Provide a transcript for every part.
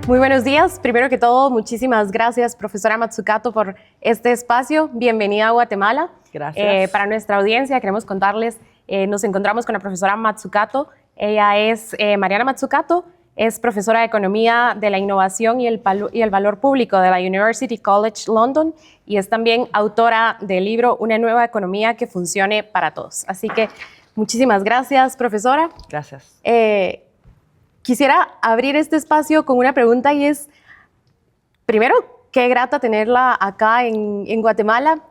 Muy buenos días. Primero que todo, muchísimas gracias, profesora Mazzucato, por este espacio. Bienvenida a Guatemala. Gracias. Para nuestra audiencia, queremos contarles, nos encontramos con la profesora Mazzucato. Ella es Mariana Mazzucato, es profesora de Economía de la Innovación y el Valor Público de la University College London y es también autora del libro Una nueva economía que funcione para todos. Así que muchísimas gracias, profesora. Gracias. Quisiera abrir este espacio con una pregunta y es, primero, qué grata tenerla acá en Guatemala.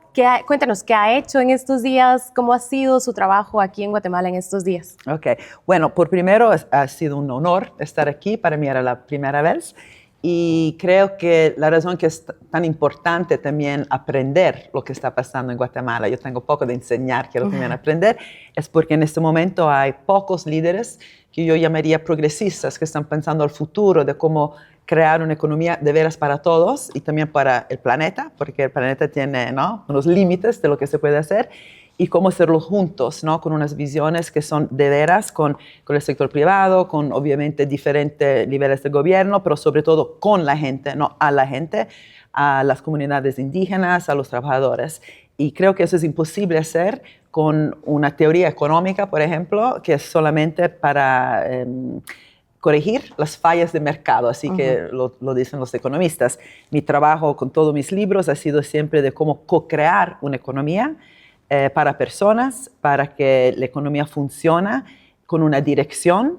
Cuéntanos, ¿qué ha hecho en estos días? ¿Cómo ha sido su trabajo aquí en Guatemala en estos días? Ok, bueno, por primero ha sido un honor estar aquí, para mí era la primera vez y creo que la razón que es tan importante también aprender lo que está pasando en Guatemala, yo tengo poco de enseñar, quiero también aprender, es porque en este momento hay pocos líderes que yo llamaría progresistas, que están pensando al futuro de cómo crear una economía de veras para todos y también para el planeta, porque el planeta tiene, ¿no?, unos límites de lo que se puede hacer, y cómo hacerlo juntos, ¿no?, con unas visiones que son de veras con el sector privado, con obviamente diferentes niveles de gobierno, pero sobre todo con la gente, no a la gente, a las comunidades indígenas, a los trabajadores. Y creo que eso es imposible hacer con una teoría económica, por ejemplo, que es solamente para corregir las fallas de mercado, así que lo dicen los economistas. Mi trabajo con todos mis libros ha sido siempre de cómo co-crear una economía para personas, para que la economía funcione con una dirección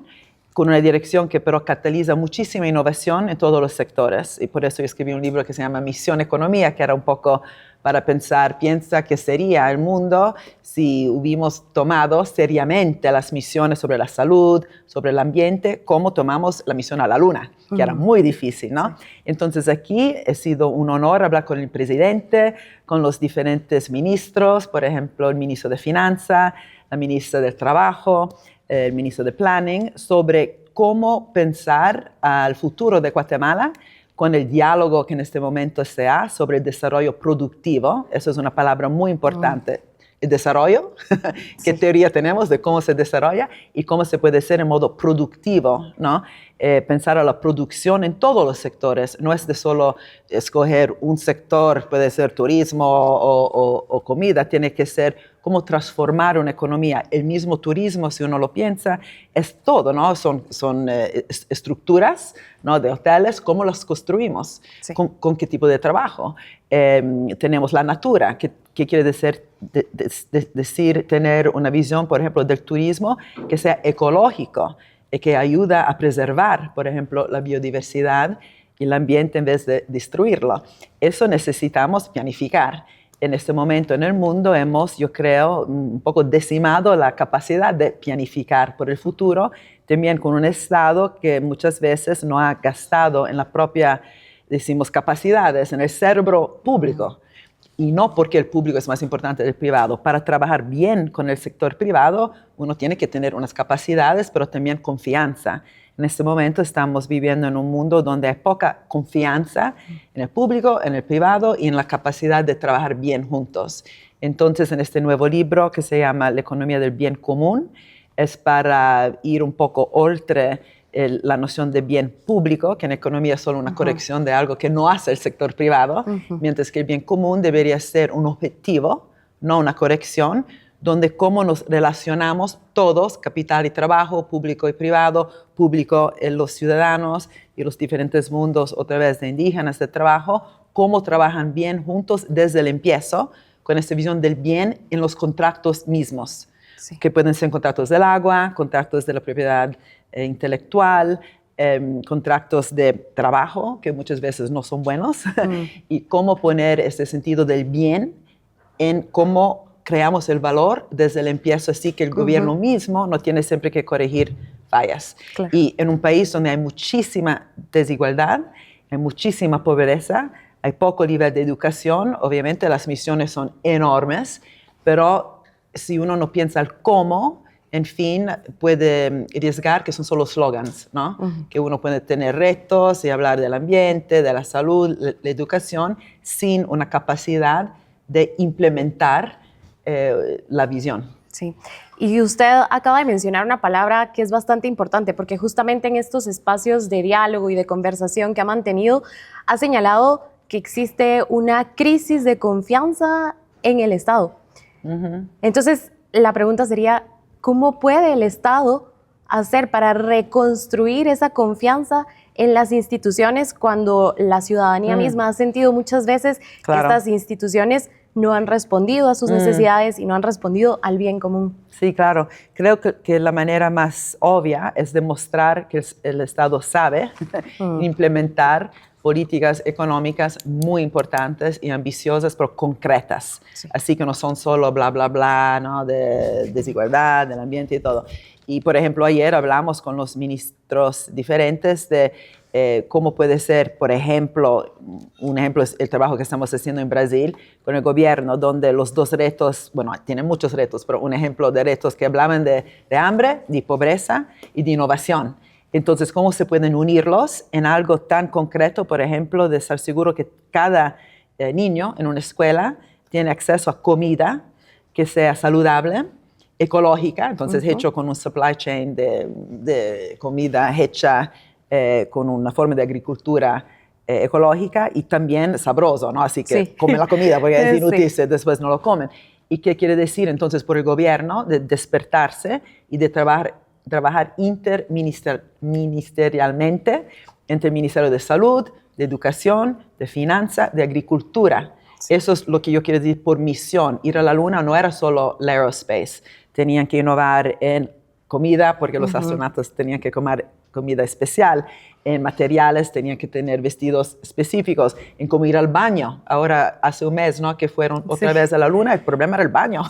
que pero cataliza muchísima innovación en todos los sectores. Y por eso yo escribí un libro que se llama Misión Economía, que era un poco para piensa qué sería el mundo si hubiéramos tomado seriamente las misiones sobre la salud, sobre el ambiente, como tomamos la misión a la Luna, que era muy difícil, ¿no? Sí. Entonces aquí ha sido un honor hablar con el presidente, con los diferentes ministros, por ejemplo, el ministro de Finanzas, la ministra del Trabajo, el ministro de Planning, sobre cómo pensar al futuro de Guatemala con el diálogo que en este momento se ha sobre el desarrollo productivo. Eso es una palabra muy importante. El desarrollo, qué teoría tenemos de cómo se desarrolla y cómo se puede hacer en modo productivo, ¿no? Pensar a la producción en todos los sectores, no es de solo escoger un sector, puede ser turismo o comida, tiene que ser cómo transformar una economía. El mismo turismo, si uno lo piensa, es todo, ¿no? Son estructuras, ¿no?, de hoteles, cómo las construimos, sí, con qué tipo de trabajo. Tenemos la natura, que quiere decir tener una visión, por ejemplo, del turismo que sea ecológico y que ayuda a preservar, por ejemplo, la biodiversidad y el ambiente en vez de destruirlo. Eso necesitamos planificar. En este momento en el mundo hemos, yo creo, un poco decimado la capacidad de planificar por el futuro, también con un Estado que muchas veces no ha gastado en la propia, decimos, capacidades, en el cerebro público. Y no porque el público es más importante del privado. Para trabajar bien con el sector privado, uno tiene que tener unas capacidades, pero también confianza. En este momento estamos viviendo en un mundo donde hay poca confianza en el público, en el privado y en la capacidad de trabajar bien juntos. Entonces, en este nuevo libro que se llama La economía del bien común, es para ir un poco oltre la noción de bien público, que en economía es solo una corrección de algo que no hace el sector privado, mientras que el bien común debería ser un objetivo, no una corrección, donde cómo nos relacionamos todos, capital y trabajo, público y privado, público los ciudadanos y los diferentes mundos, otra vez de indígenas, de trabajo, cómo trabajan bien juntos desde el empiezo, con esta visión del bien en los contratos mismos, sí, que pueden ser contratos del agua, contratos de la propiedad intelectual, contratos de trabajo, que muchas veces no son buenos, y cómo poner este sentido del bien en cómo creamos el valor desde el empiezo, así que el gobierno mismo no tiene siempre que corregir fallas. Claro. Y en un país donde hay muchísima desigualdad, hay muchísima pobreza, hay poco nivel de educación, obviamente las misiones son enormes, pero si uno no piensa el cómo, en fin, puede arriesgar que son solo slogans, ¿no? Que uno puede tener retos y hablar del ambiente, de la salud, la educación, sin una capacidad de implementar la visión. Sí, y usted acaba de mencionar una palabra que es bastante importante, porque justamente en estos espacios de diálogo y de conversación que ha mantenido, ha señalado que existe una crisis de confianza en el Estado. Entonces, la pregunta sería, ¿cómo puede el Estado hacer para reconstruir esa confianza en las instituciones cuando la ciudadanía misma ha sentido muchas veces que estas instituciones no han respondido a sus necesidades y no han respondido al bien común? Sí, claro. Creo que la manera más obvia es demostrar que el Estado sabe implementar políticas económicas muy importantes y ambiciosas, pero concretas. Sí. Así que no son solo bla, bla, bla, ¿no? De desigualdad, del ambiente y todo. Y, por ejemplo, ayer hablamos con los ministros diferentes de cómo puede ser, por ejemplo, un ejemplo es el trabajo que estamos haciendo en Brasil con el gobierno, donde los dos retos, bueno, tienen muchos retos, pero un ejemplo de retos que hablaban de hambre, de pobreza y de innovación. Entonces, ¿cómo se pueden unirlos en algo tan concreto, por ejemplo, de estar seguro que cada niño en una escuela tiene acceso a comida que sea saludable, ecológica, entonces hecho con un supply chain de comida hecha con una forma de agricultura ecológica y también sabroso, ¿no? Así que comen la comida porque es inútil si después no lo comen. ¿Y qué quiere decir entonces por el gobierno? De despertarse y de trabajar interministerialmente entre el Ministerio de Salud, de Educación, de Finanzas, de Agricultura. Eso es lo que yo quiero decir por misión. Ir a la Luna no era solo el aerospace. Tenían que innovar en comida porque los astronautas tenían que comer comida especial, en materiales tenían que tener vestidos específicos, en cómo ir al baño. Ahora, hace un mes, ¿no?, que fueron otra vez a la Luna, el problema era el baño,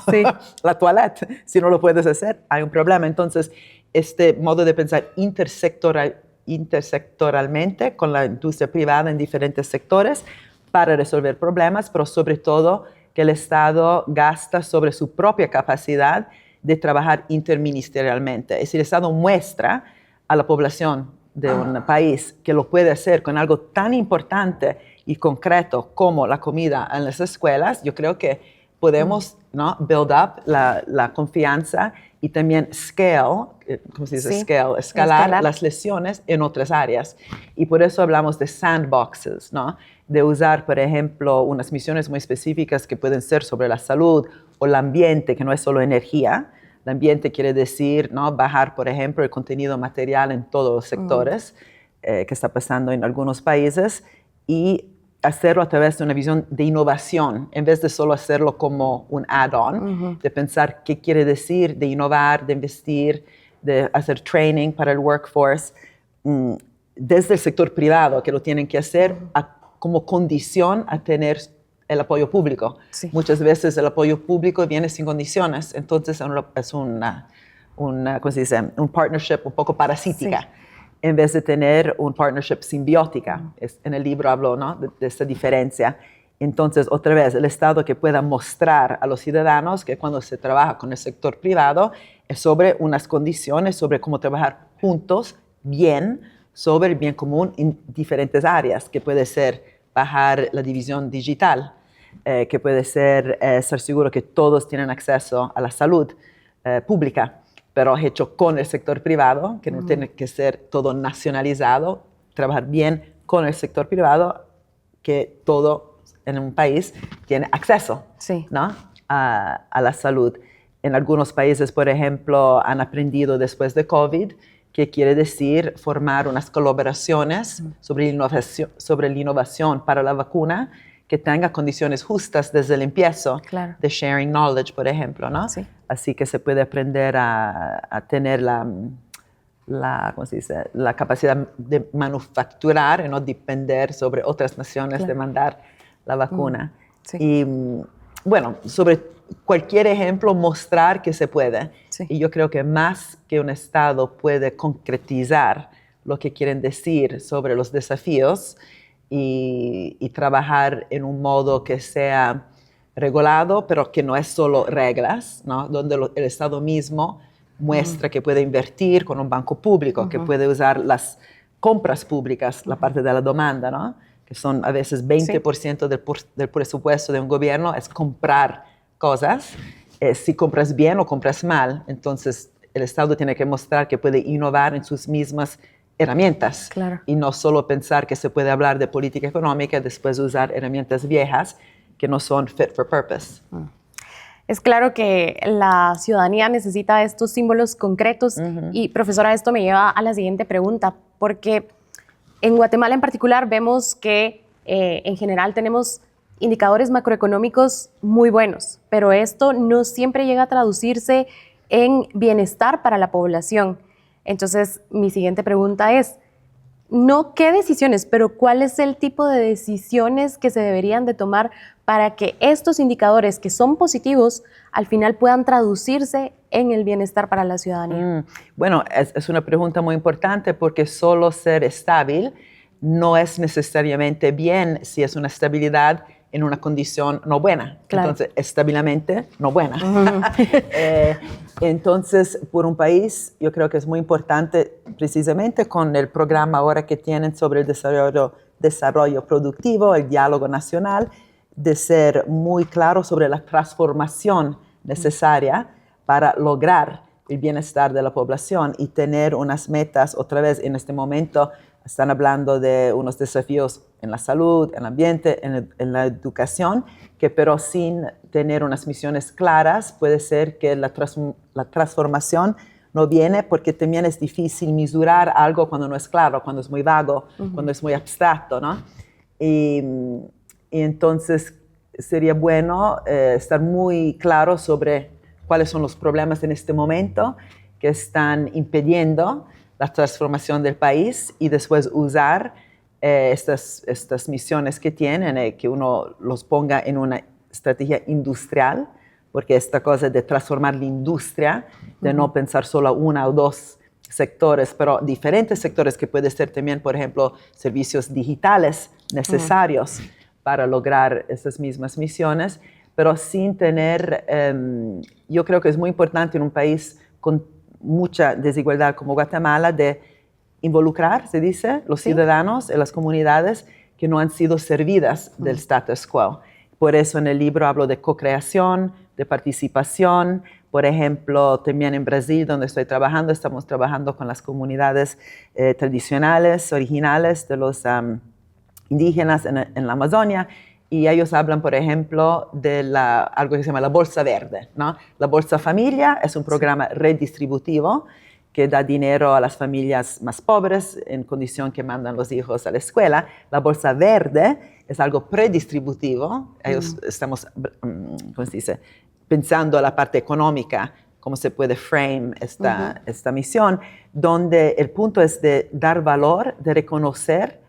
la toilette. Si no lo puedes hacer, hay un problema. Entonces, este modo de pensar intersectoralmente con la industria privada en diferentes sectores para resolver problemas, pero sobre todo que el Estado gasta sobre su propia capacidad de trabajar interministerialmente. Es decir, el Estado muestra a la población de un país que lo puede hacer con algo tan importante y concreto como la comida en las escuelas. Yo creo que podemos, ¿no?, build up la confianza y también scale, ¿cómo se dice? Scale, escalar las lesiones en otras áreas. Y por eso hablamos de sandboxes, ¿no? De usar, por ejemplo, unas misiones muy específicas que pueden ser sobre la salud o el ambiente, que no es solo energía. El ambiente quiere decir, ¿no?, bajar, por ejemplo, el contenido material en todos los sectores que está pasando en algunos países y hacerlo a través de una visión de innovación, en vez de solo hacerlo como un add-on, de pensar qué quiere decir, de innovar, de investir, de hacer training para el workforce, desde el sector privado, que lo tienen que hacer como condición a tener el apoyo público. Muchas veces el apoyo público viene sin condiciones, entonces es ¿cómo se dice?, un partnership un poco parasítica, en vez de tener un partnership simbiótica. En el libro hablo, ¿no?, de esta diferencia. Entonces, otra vez, el Estado que pueda mostrar a los ciudadanos que cuando se trabaja con el sector privado es sobre unas condiciones, sobre cómo trabajar juntos, bien, sobre el bien común en diferentes áreas, que puede ser bajar la división digital, que puede ser estar seguro que todos tienen acceso a la salud pública, pero hecho con el sector privado, que no tiene que ser todo nacionalizado, trabajar bien con el sector privado, que todo en un país tiene acceso, ¿no?, a la salud. En algunos países, por ejemplo, han aprendido después de COVID, que quiere decir formar unas colaboraciones sobre la innovación para la vacuna que tenga condiciones justas desde el empiezo, de sharing knowledge, por ejemplo, ¿no? Así que se puede aprender a tener ¿cómo se dice?, la capacidad de manufacturar y no depender sobre otras naciones de mandar la vacuna. Y bueno, sobre cualquier ejemplo, mostrar que se puede. Y yo creo que más que un Estado puede concretizar lo que quieren decir sobre los desafíos y trabajar en un modo que sea regulado, pero que no es solo reglas, ¿no?, donde el Estado mismo muestra que puede invertir con un banco público, que puede usar las compras públicas, la parte de la demanda, ¿no?, que son a veces 20% del presupuesto de un gobierno, es comprar cosas, si compras bien o compras mal. Entonces, el Estado tiene que mostrar que puede innovar en sus mismas herramientas. Claro. Y no solo pensar que se puede hablar de política económica y después usar herramientas viejas que no son fit for purpose. Es claro que la ciudadanía necesita estos símbolos concretos y, profesora, esto me lleva a la siguiente pregunta, porque en Guatemala en particular vemos que en general tenemos indicadores macroeconómicos muy buenos, pero esto no siempre llega a traducirse en bienestar para la población. Entonces, mi siguiente pregunta es, no qué decisiones, pero cuál es el tipo de decisiones que se deberían de tomar para que estos indicadores que son positivos al final puedan traducirse en el bienestar para la ciudadanía. Bueno, es una pregunta muy importante porque solo ser estable no es necesariamente bien si es una estabilidad en una condición no buena. Claro. Entonces, estabilmente no buena. Entonces, por un país, yo creo que es muy importante, precisamente con el programa ahora que tienen sobre el desarrollo productivo, el diálogo nacional, de ser muy claro sobre la transformación necesaria para lograr el bienestar de la población y tener unas metas. Otra vez, en este momento, están hablando de unos desafíos en la salud, en el ambiente, en la educación, que pero sin tener unas misiones claras, puede ser que la transformación no viene, porque también es difícil mesurar algo cuando no es claro, cuando es muy vago, cuando es muy abstracto, ¿no? Y entonces sería bueno estar muy claro sobre cuáles son los problemas en este momento que están impidiendo la transformación del país y después usar estas misiones que tienen, que uno los ponga en una estrategia industrial, porque esta cosa de transformar la industria, de no pensar solo una o dos sectores, pero diferentes sectores que puede ser también, por ejemplo, servicios digitales necesarios para lograr esas mismas misiones, pero sin tener, yo creo que es muy importante en un país con mucha desigualdad como Guatemala de involucrar, se dice, los ciudadanos en las comunidades que no han sido servidas del status quo. Por eso en el libro hablo de co-creación, de participación. Por ejemplo, también en Brasil, donde estoy trabajando, estamos trabajando con las comunidades tradicionales, originales de los indígenas en la Amazonia, y ellos hablan, por ejemplo, de algo que se llama la Bolsa Verde, ¿no? La Bolsa Familia es un programa redistributivo que da dinero a las familias más pobres en condición que mandan los hijos a la escuela. La Bolsa Verde es algo predistributivo. Ellos estamos, ¿cómo se dice?, pensando a la parte económica, cómo se puede frame esta misión, donde el punto es de dar valor, de reconocer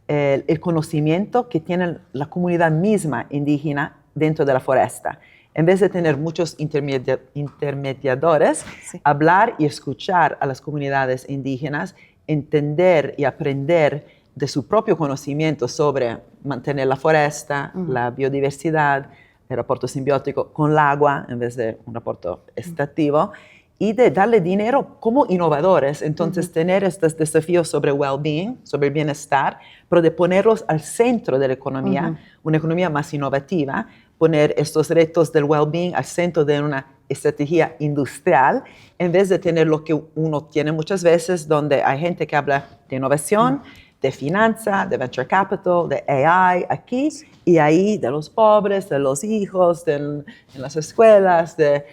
el conocimiento que tiene la comunidad misma indígena dentro de la foresta. En vez de tener muchos intermediadores, hablar y escuchar a las comunidades indígenas, entender y aprender de su propio conocimiento sobre mantener la foresta, la biodiversidad, el rapporto simbiótico con el agua, en vez de un rapporto extractivo, y de darle dinero como innovadores. Entonces, tener estos desafíos sobre well-being, sobre el bienestar, pero de ponerlos al centro de la economía, una economía más innovativa, poner estos retos del well-being al centro de una estrategia industrial, en vez de tener lo que uno tiene muchas veces, donde hay gente que habla de innovación, de finanza, de venture capital, de AI aquí, y ahí de los pobres, de los hijos, en las escuelas, de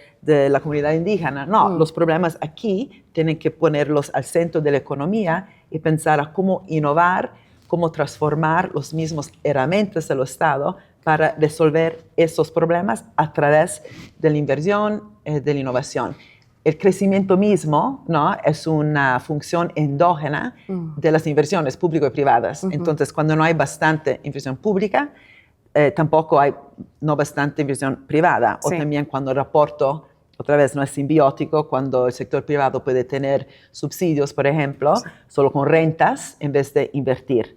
la comunidad indígena. No, los problemas aquí tienen que ponerlos al centro de la economía y pensar a cómo innovar, cómo transformar los mismos herramientas del Estado para resolver esos problemas a través de la inversión, de la innovación. El crecimiento mismo, ¿no?, es una función endógena de las inversiones público y privadas. Entonces, cuando no hay bastante inversión pública, tampoco hay no bastante inversión privada. O también cuando el rapporto, otra vez, no es simbiótico, cuando el sector privado puede tener subsidios, por ejemplo, solo con rentas en vez de invertir.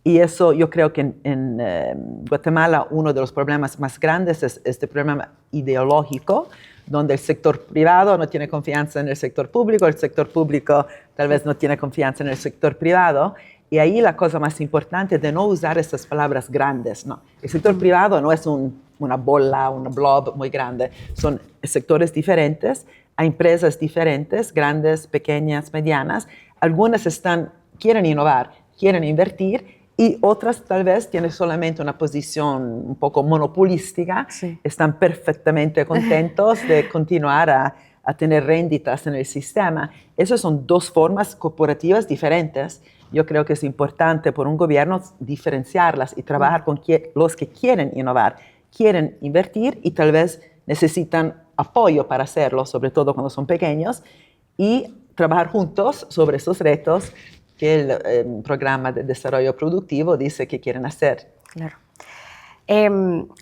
Y eso yo creo que en Guatemala uno de los problemas más grandes es este problema ideológico, donde el sector privado no tiene confianza en el sector público tal vez no tiene confianza en el sector privado. Y ahí la cosa más importante es de no usar estas palabras grandes, ¿no? El sector privado no es una bola, una blob muy grande, son sectores diferentes, a empresas diferentes, grandes, pequeñas, medianas. Algunas quieren innovar, quieren invertir, y otras tal vez tienen solamente una posición un poco monopolística, Sí. están perfectamente contentos de continuar a tener réditos en el sistema. Esas son dos formas corporativas diferentes. Yo creo que es importante por un gobierno diferenciarlas y trabajar con los que quieren innovar, quieren invertir y tal vez necesitan apoyo para hacerlo, sobre todo cuando son pequeños, y trabajar juntos sobre esos retos que el programa de desarrollo productivo dice que quieren hacer. Claro.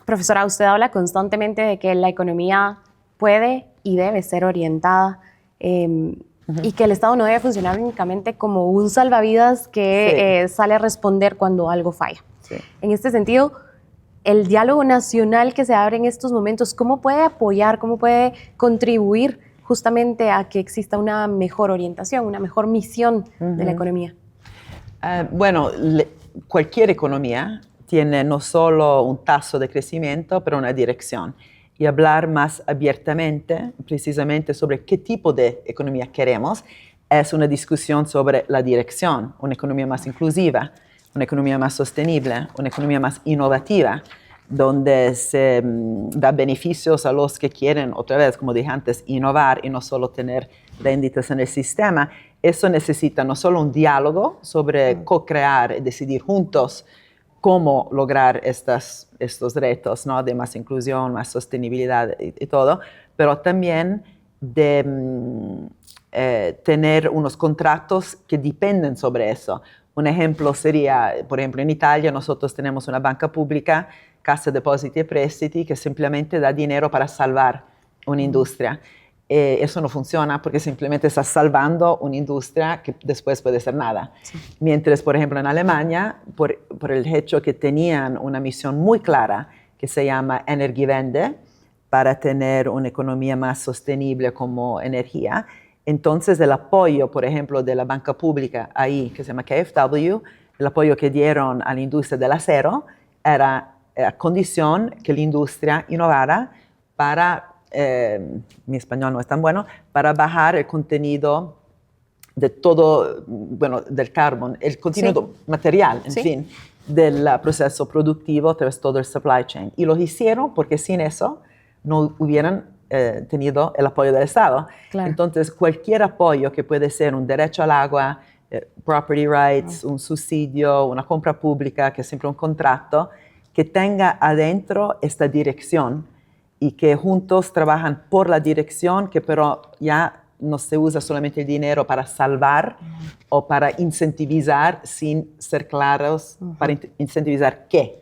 Profesora, usted habla constantemente de que la economía puede y debe ser orientada y que el Estado no debe funcionar únicamente como un salvavidas que sale a responder cuando algo falla. Sí. En este sentido, el diálogo nacional que se abre en estos momentos, ¿cómo puede apoyar, cómo puede contribuir justamente a que exista una mejor orientación, una mejor misión de la economía? Bueno, cualquier economía tiene no solo un tasso de crecimiento, pero una dirección. Y hablar más abiertamente, precisamente sobre qué tipo de economía queremos, es una discusión sobre la dirección, una economía más inclusiva, una economía más sostenible, una economía más innovativa, donde se da beneficios a los que quieren, otra vez, como dije antes, innovar y no solo tener réditos en el sistema. Eso necesita no solo un diálogo sobre co-crear y decidir juntos cómo lograr estos retos, ¿no? De más inclusión, más sostenibilidad y todo, pero también de tener unos contratos que dependen sobre eso. Un ejemplo sería, por ejemplo, en Italia nosotros tenemos una banca pública, Cassa Depositi e Prestiti, que simplemente da dinero para salvar una industria. Eso no funciona porque simplemente está salvando una industria que después puede ser nada. Sí. Mientras, por ejemplo, en Alemania, por el hecho que tenían una misión muy clara que se llama Energiewende, para tener una economía más sostenible como energía, entonces el apoyo, por ejemplo, de la banca pública ahí, que se llama KfW, el apoyo que dieron a la industria del acero era a condición que la industria innovara para, mi español no es tan bueno, para bajar el contenido de todo, bueno, del carbón, el contenido material, en fin, del proceso productivo a través de todo el supply chain. Y lo hicieron porque sin eso no hubieran tenido el apoyo del Estado. Claro. Entonces, cualquier apoyo que puede ser un derecho al agua, property rights, un subsidio, una compra pública, que es siempre un contrato, que tenga adentro esta dirección y que juntos trabajan por la dirección, que pero ya no se usa solamente el dinero para salvar o para incentivizar sin ser claros para incentivizar qué.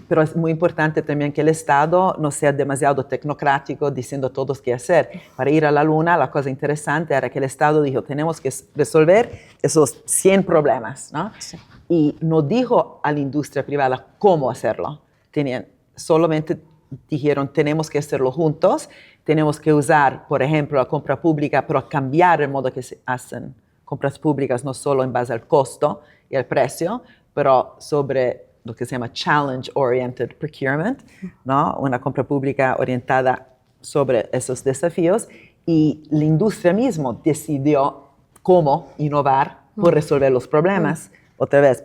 Pero es muy importante también que el Estado no sea demasiado tecnocrático diciendo a todos qué hacer. Para ir a la Luna, la cosa interesante era que el Estado dijo, tenemos que resolver esos 100 problemas, ¿no? Sí. Y no dijo a la industria privada cómo hacerlo. Solamente dijeron, tenemos que hacerlo juntos, tenemos que usar, por ejemplo, la compra pública, pero cambiar el modo que se hacen compras públicas, no solo en base al costo y al precio, pero sobre lo que se llama challenge-oriented procurement, ¿no? Una compra pública orientada sobre esos desafíos, y la industria misma decidió cómo innovar por resolver los problemas. Otra vez,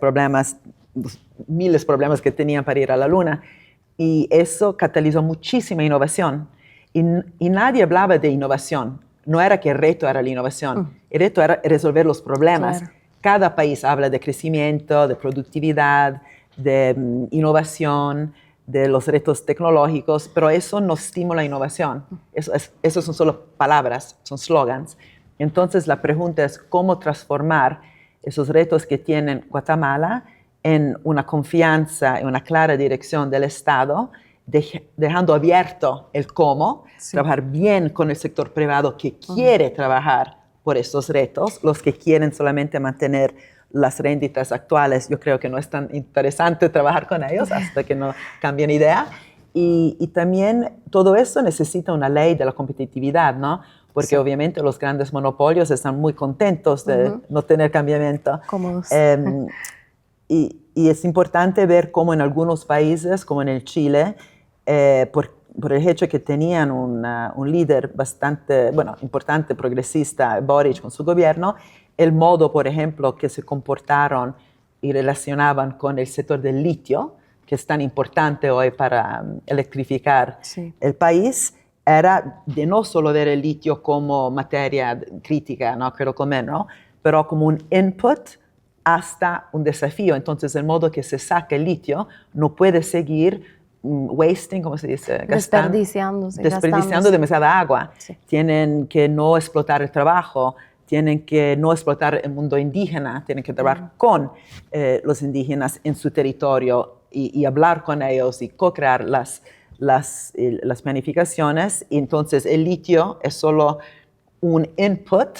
miles de problemas que tenían para ir a la Luna, y eso catalizó muchísima innovación. Y nadie hablaba de innovación. No era que el reto era la innovación, el reto era resolver los problemas. Claro. Cada país habla de crecimiento, de productividad, de innovación, de los retos tecnológicos, pero eso no estimula innovación. Eso son solo palabras, son slogans. Entonces la pregunta es cómo transformar esos retos que tiene Guatemala en una confianza, en una clara dirección del Estado, dejando abierto el cómo, trabajar bien con el sector privado que quiere trabajar por estos retos, los que quieren solamente mantener las renditas actuales, yo creo que no es tan interesante trabajar con ellos hasta que no cambien idea. Y también todo eso necesita una ley de la competitividad, ¿no? Porque obviamente los grandes monopolios están muy contentos de no tener cambiamiento. Cómodos. Y es importante ver cómo en algunos países, como en el Chile, por el hecho que tenían un líder bastante, bueno, importante, progresista, Boric, con su gobierno, el modo, por ejemplo, que se comportaron y relacionaban con el sector del litio, que es tan importante hoy para electrificar el país, era de no solo ver el litio como materia crítica, ¿no? Creo comer, ¿no? Pero como un input hasta un desafío. Entonces, el modo que se saca el litio no puede seguir wasting, ¿cómo se dice? Desperdiciando demasiada agua. Sí. Tienen que no explotar el trabajo, tienen que no explotar el mundo indígena, tienen que trabajar con los indígenas en su territorio y hablar con ellos y co-crear las planificaciones. Y entonces el litio es solo un input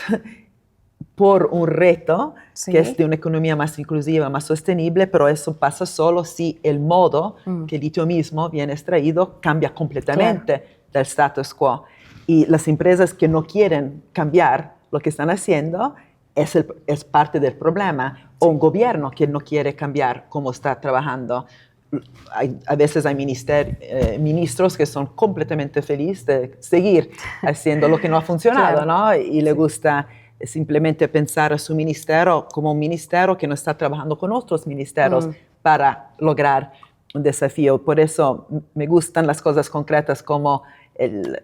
por un reto que es de una economía más inclusiva, más sostenible, pero eso pasa solo si el modo que el litio mismo viene extraído cambia completamente del status quo. Y las empresas que no quieren cambiar lo que están haciendo es parte del problema. O un gobierno que no quiere cambiar cómo está trabajando. A veces hay ministros que son completamente felices de seguir haciendo lo que no ha funcionado, ¿no? Y le gusta simplemente pensar a su ministerio como un ministerio que no está trabajando con otros ministerios para lograr un desafío. Por eso me gustan las cosas concretas como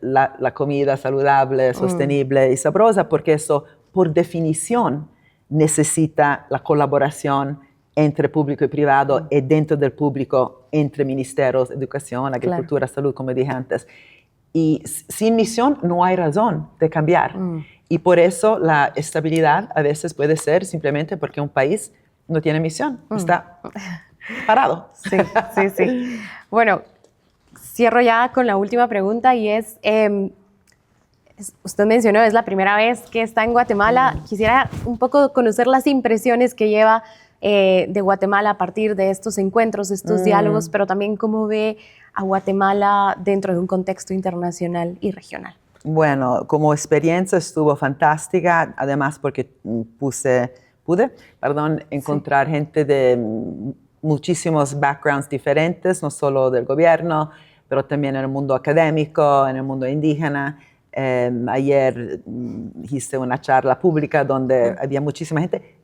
la comida saludable, sostenible y sabrosa, porque eso, por definición, necesita la colaboración entre público y privado y dentro del público entre ministerios, educación, agricultura, salud, como dije antes. Y sin misión no hay razón de cambiar. Y por eso la estabilidad a veces puede ser simplemente porque un país no tiene misión, está parado. Sí. Bueno, cierro ya con la última pregunta y es, usted mencionó, es la primera vez que está en Guatemala. Quisiera un poco conocer las impresiones que lleva de Guatemala a partir de estos encuentros, de estos diálogos, pero también cómo ve a Guatemala dentro de un contexto internacional y regional. Bueno, como experiencia estuvo fantástica, además porque pude encontrar gente de muchísimos backgrounds diferentes, no solo del gobierno, pero también en el mundo académico, en el mundo indígena. Ayer hice una charla pública donde había muchísima gente,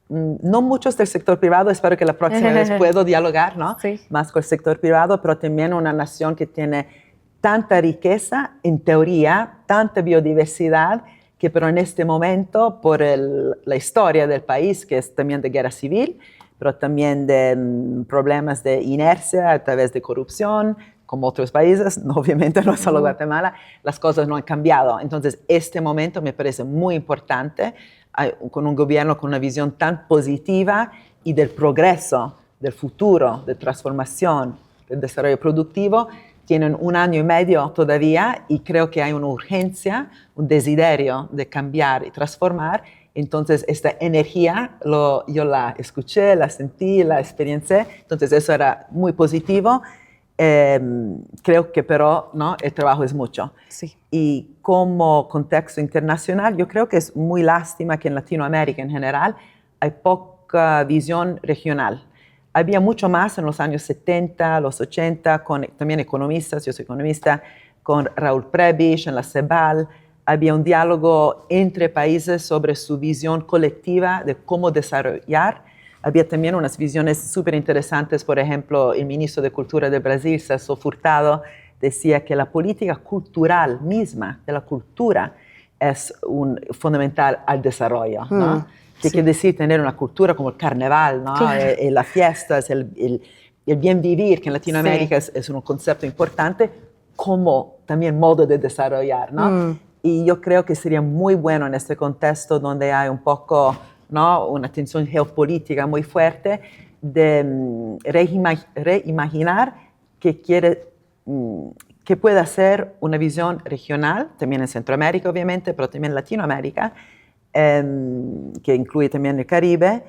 no muchos del sector privado, espero que la próxima vez puedo dialogar, ¿no? Más con el sector privado, pero también una nación que tiene tanta riqueza, en teoría, tanta biodiversidad, pero en este momento, por la historia del país, que es también de guerra civil, pero también de problemas de inercia a través de corrupción, como otros países, obviamente no solo Guatemala, las cosas no han cambiado. Entonces, este momento me parece muy importante, con un gobierno con una visión tan positiva y del progreso, del futuro, de transformación, del desarrollo productivo. Tienen 1 año y medio todavía y creo que hay una urgencia, un desiderio de cambiar y transformar. Entonces, esta energía yo la escuché, la sentí, la experiencié. Entonces, eso era muy positivo. Creo que pero ¿no? El trabajo es mucho. Y como contexto internacional, yo creo que es muy lástima que en Latinoamérica en general hay poca visión regional. Había mucho más en los años 70, los 80, con también economistas, yo soy economista, con Raúl Prebisch en la CEBAL. Había un diálogo entre países sobre su visión colectiva de cómo desarrollar. Había también unas visiones súper interesantes, por ejemplo, el ministro de Cultura de Brasil, Celso Furtado, decía que la política cultural misma, de la cultura, es fundamental al desarrollo, ¿no? ¿Qué quiere decir tener una cultura como el carnaval, ¿no? La fiesta, el bien vivir, que en Latinoamérica es un concepto importante, como también modo de desarrollar, ¿no? Y yo creo que sería muy bueno en este contexto donde hay un poco, ¿no? Una tensión geopolítica muy fuerte, de reimaginar que pueda ser una visión regional, también en Centroamérica obviamente, pero también en Latinoamérica, que incluye también el Caribe,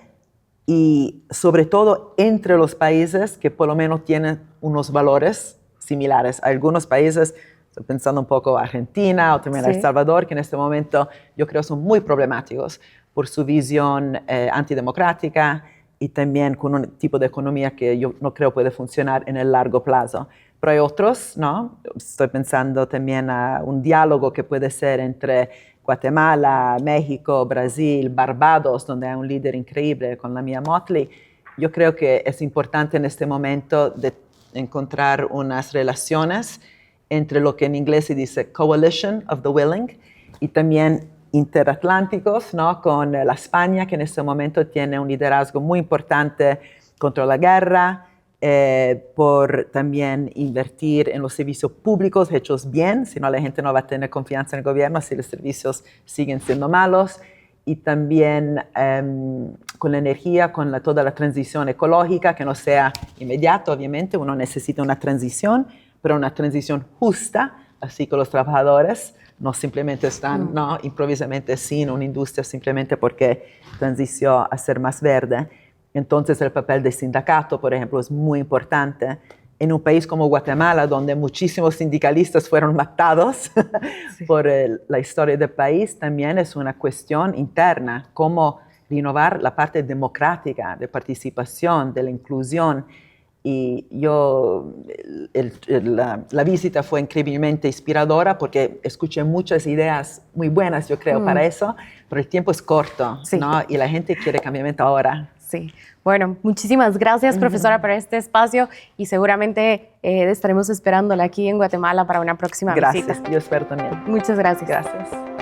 y sobre todo entre los países que por lo menos tienen unos valores similares. Algunos países, estoy pensando un poco Argentina o también El Salvador, que en este momento yo creo son muy problemáticos por su visión antidemocrática y también con un tipo de economía que yo no creo puede funcionar en el largo plazo. pero hay otros, ¿no? Estoy pensando también a un diálogo que puede ser entre Guatemala, México, Brasil, Barbados, donde hay un líder increíble con la Mia Mottley. Yo creo que es importante en este momento de encontrar unas relaciones entre lo que en inglés se dice Coalition of the Willing y también interatlánticos, ¿no? Con la España, que en este momento tiene un liderazgo muy importante contra la guerra, por también invertir en los servicios públicos hechos bien, si no la gente no va a tener confianza en el gobierno si los servicios siguen siendo malos, y también con la energía, con toda la transición ecológica, que no sea inmediata, obviamente, uno necesita una transición, pero una transición justa, así que los trabajadores no simplemente están no, improvisamente sin una industria simplemente porque transició a ser más verde. Entonces el papel del sindicato, por ejemplo, es muy importante. En un país como Guatemala, donde muchísimos sindicalistas fueron matados sí. por la historia del país, también es una cuestión interna, cómo renovar la parte democrática, de participación, de la inclusión. Y la visita fue increíblemente inspiradora porque escuché muchas ideas muy buenas, yo creo, para eso, pero el tiempo es corto, sí. ¿no? Y la gente quiere cambiamiento ahora. Sí. Bueno, muchísimas gracias, profesora, por este espacio y seguramente estaremos esperándola aquí en Guatemala para una próxima visita. Gracias, yo espero también. Muchas gracias. Gracias.